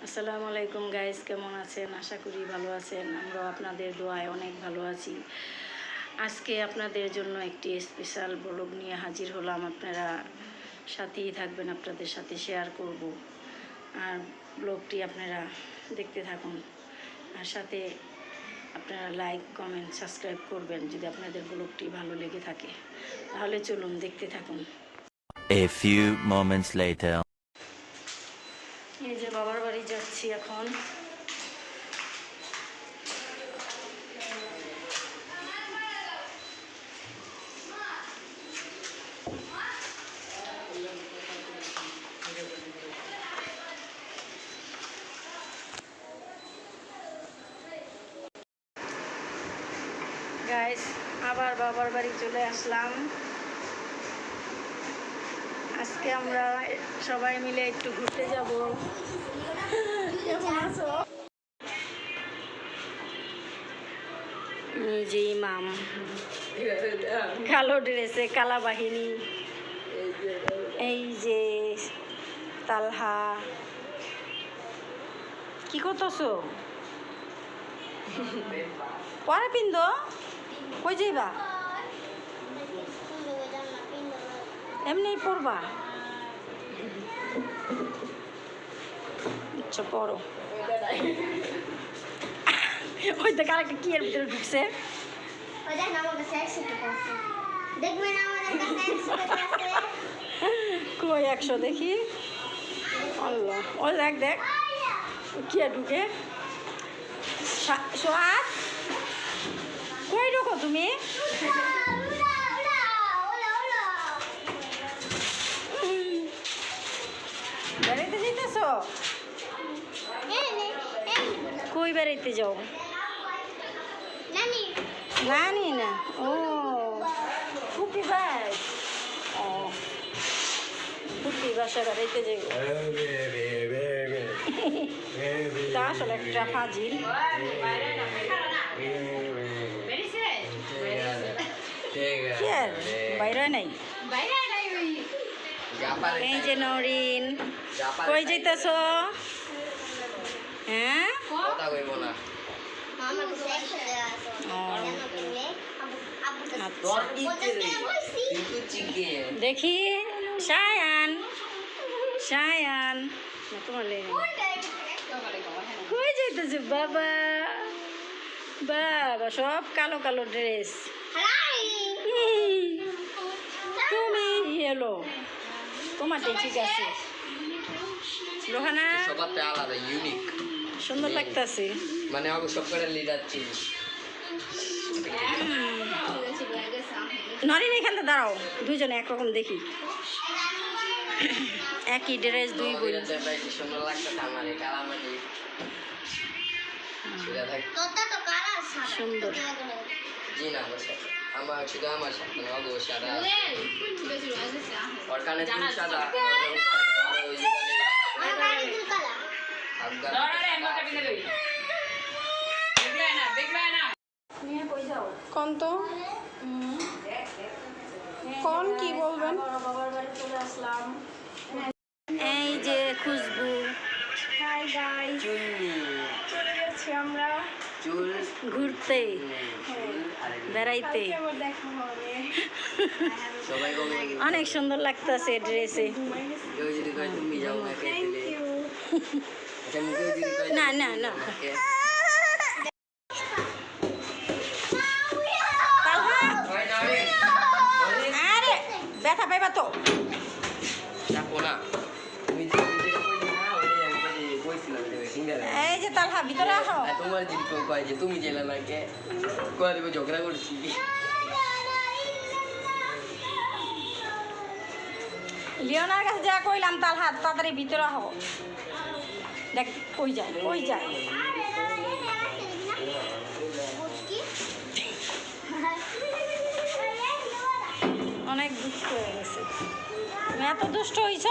আসসালামু আলাইকুম গাইস, কেমন আছেন? আশা করি ভালো আছেন। আমরাও আপনাদের দোয়ায় অনেক ভালো আছি। আজকে আপনাদের জন্য একটি স্পেশাল ব্লগ নিয়ে হাজির হলাম। আপনারা সাথেই থাকবেন, আপনাদের সাথে শেয়ার করব। আর ব্লগটি আপনারা দেখতে থাকুন, আর সাথে আপনারা লাইক, কমেন্ট, সাবস্ক্রাইব করবেন যদি আপনাদের ব্লগটি ভালো লেগে থাকে। তাহলে চলুন দেখতে থাকুন। A few moments later. এই যে বাবার বাড়ি যাচ্ছি এখন। গাইস, আবার বাবার বাড়ি চলে আসলাম। আজকে আমরা সবাই মিলে একটু ঘুরতে যাব। কেমন আছো? এই যে ইমাম কালো ড্রেসে, কালা বাহিনী। এই যে তালহা, কি করতেছো? পরে পিন্দ কই যাইবা? এমনি পড়বা? আচ্ছা পড়ো। ওই তো কারেক্ট কি এর ভিতরে ঢুকছে। কই 100 দেখি। আল্লাহ, ওই দেখ দেখ কি আর ঢুকে। সোহাগ, কই ঢুকো তুমি? বেড়াইতে যেতেছো? কই বেড়াইতে যাও? নানি না, ও ফুপি ভাই। ও ফুপি বাসা বেড়াইতে যাই। তা আসলে একটা ফাজিল। বাইরে নাই। এই যে নরিন, কই যাইতেছ? হ্যাঁ, দেখি সায়ান, সায়ান তোমার কই যাইতেছ? বাবা বাবা, সব কালো কালো ড্রেস। তুমি এলো, তোমারটাই ঠিক আছে। রোহানা সবারটা আলাদা, ইউনিক, সুন্দর লাগতেছে। মানে আমাকে সব করে লিডার চিনি। নরিন এখানে দাঁড়াও, দুইজনে একরকম দেখি। একই ড্রেস, দুই বোন। সুন্দর লাগতেছে আমার এই কালা মাটি। সুন্দর। জি না, আমার শুধু আমার সাথে না, অবশ্য সাদা ওর কানে দুল সাদা। কোন তো কোন কি বলবেন? বাবার বাড়ি চলে আসলাম। এই যে খুশবু। হাই গাইস, চলে যাচ্ছি আমরা ঘুরতে, বেড়াইতে। আবার দেখা হবে। সবাই অনেক সুন্দর লাগতেছে ড্রেসে। কেউ যদি কয় তুমি যাও না কে দিলে, আচ্ছা মুখে যদি কয় না না না, আরে ব্যথা পাইবা তো। যাবো না, তুমি যে যেটা কইলি না ওই আমি কইছিলাম যে সিঙ্গারা। এই যে তালহা, ভিতরে আসো। তোমার যদি কেউ কয় যে তুমি জেলা না কে কয় দেবো ঝগড়া করছি। লিওনার কাছে যা কইলাম, তালহা তাড়াতাড়ি ভিতরে আহ। দেখ কই যায়, কই যায়। অনেক দুষ্ট হয়ে গেছে। তুমি এত দুষ্ট হইছ?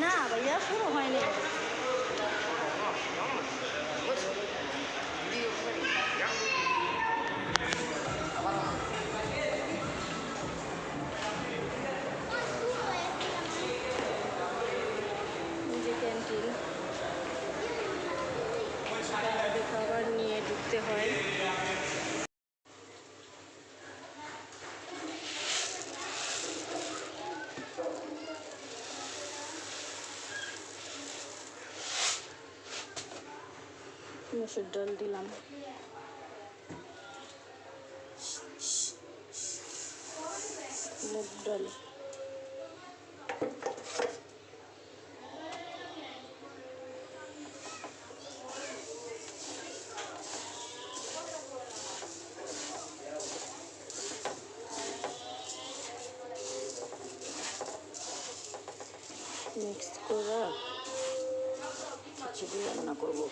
না ভাইয়া শুরু হয়নি। এই যে ক্যান্টিন, খাবার নিয়ে ঢুকতে হয়। মসুর ডাল দিলাম, মুগ ডাল, মিক্স করে খিচুড়ি রান্না করবো।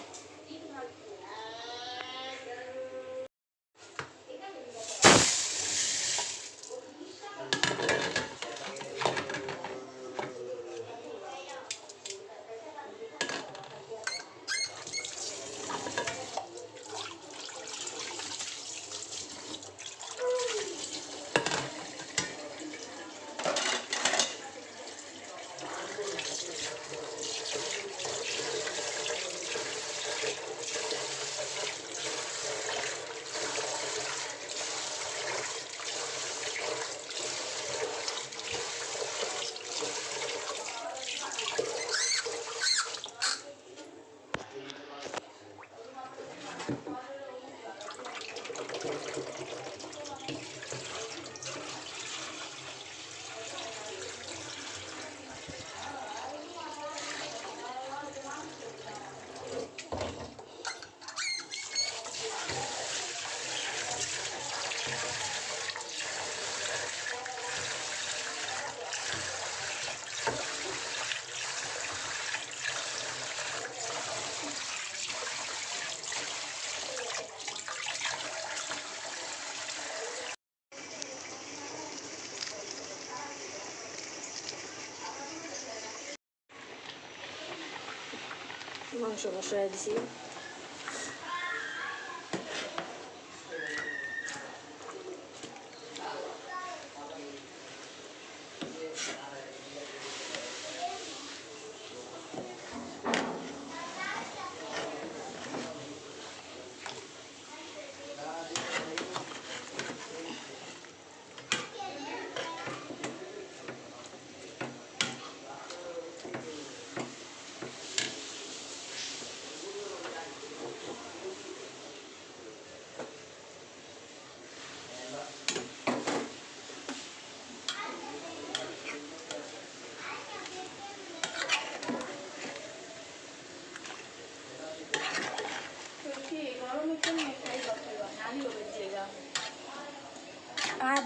মাংস বসায় দিছি।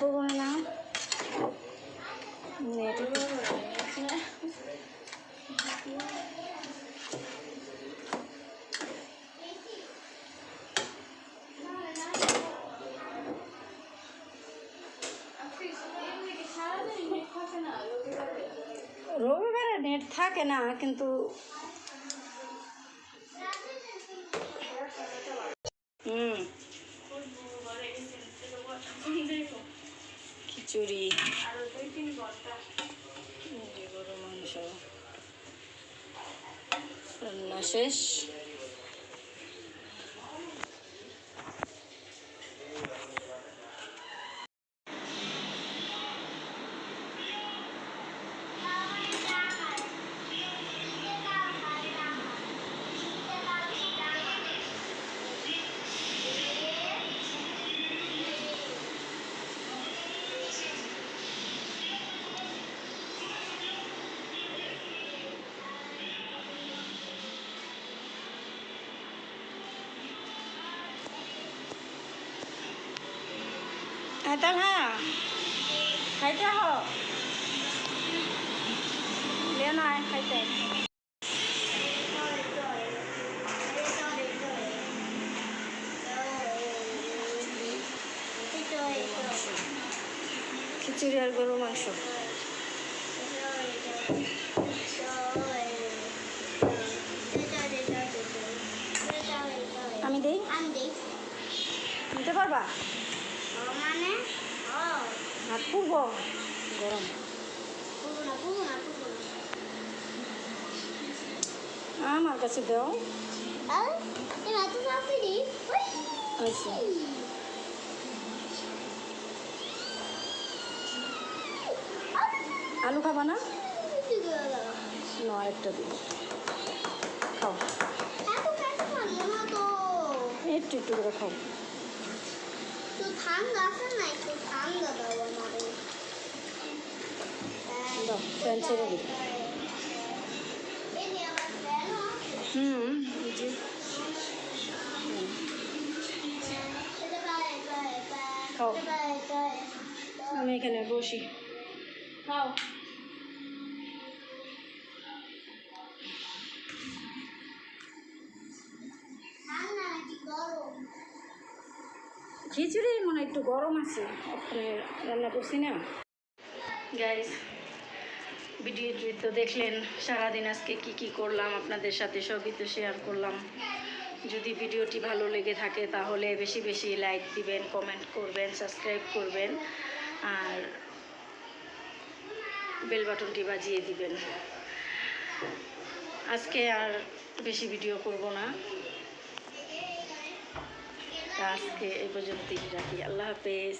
বলবো না নেট রবিবারে নেট থাকে না, কিন্তু খিচুড়ি, গরু মাংস রান্না শেষ। Talha, খাইতে হ লে না খাইতে। খিচুড়ি আর গরু মাংস। পুরবো গরম আমার কাছে দাও আচ্ছা আলু খাবা না না একটা দিন খাও একটু একটু করে খাও দাও ফ্যান ছেড়ে দিই এই যে খাও আমি এখানে বসি খাও খিচুড়ি মনে হয় একটু গরম আছে আপনি রান্না করছি না গাইস ভিডিওটি তো দেখলেন সারাদিন আজকে কি করলাম আপনাদের সাথে সবই তো শেয়ার করলাম যদি ভিডিওটি ভালো লেগে থাকে তাহলে বেশি বেশি লাইক দিবেন কমেন্ট করবেন সাবস্ক্রাইব করবেন আর বেল বাটনটি বাজিয়ে দিবেন আজকে আর বেশি ভিডিও করব না আজকে এই পর্যন্তই রাখি আল্লাহ হাফেজ